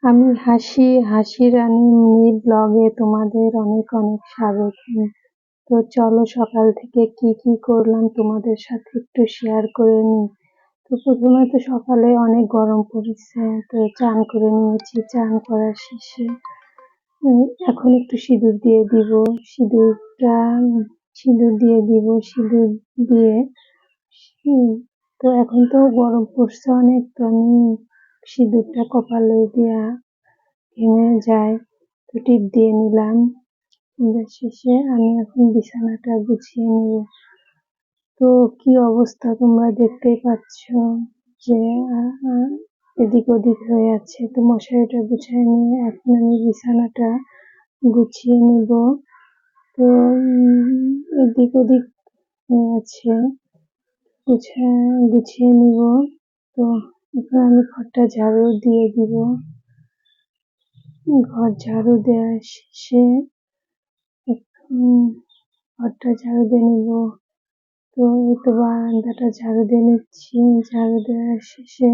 আমি হাসি রানী মিনি ব্লগে তোমাদের অনেক অনেক স্বাগত। তো চলো সকাল থেকে কি কি করলাম তোমাদের সাথে একটু শেয়ার করে নিই। তো প্রথমে তো সকালে অনেক গরম পড়েছে, তো চান করে নিয়েছি। চান করার শেষে এখন একটু সিঁদুর দিয়ে দিব। সিঁদুর দিয়ে দিব। সিঁদুর দিয়ে তো এখন তো গরম পড়ছে অনেক, তো আমি সিঁদুরটা কপালে দিয়া ভেঙে যায়, তো টিপ দিয়ে নিলাম। শেষে আমি এখন বিছানাটা গুছিয়ে নেব। তো কি অবস্থা তোমরা দেখতেই পাচ্ছ যে এদিক ওদিক হয়ে আছে। তো মশারিটা গুছিয়ে নিয়ে এখন আমি বিছানাটা গুছিয়ে নিব। তো এদিক ওদিক হয়ে আছে, গুছিয়ে নিব। তো এখন আমি ঘরটা ঝাড়ু দিয়ে দিব। ঘর ঝাড়ু দেওয়া শেষে ঘরটা ঝাড়ু দিয়ে নিব। তো এই তো বারান্দাটা ঝাড়ু দিয়ে নিচ্ছি। ঝাড়ু দেওয়ার শেষে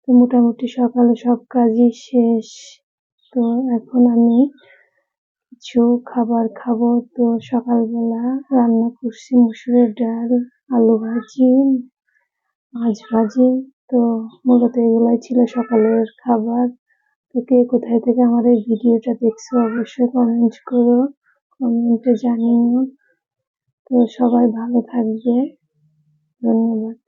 তো মোটামুটি সকালে সব কাজই শেষ। তো এখন আমি কিছু খাবার খাবো। তো সকালবেলা রান্না করছি মসুরের ডাল, আলু ভাজি, মাছ ভাজি। তো মূলত এগুলাই ছিল সকালের খাবার। তো কে কোথায় থেকে আমার এই ভিডিওটা দেখছো অবশ্যই কমেন্ট করো, কমেন্টে জানিও। তো সবাই ভালো থাকবে, ধন্যবাদ।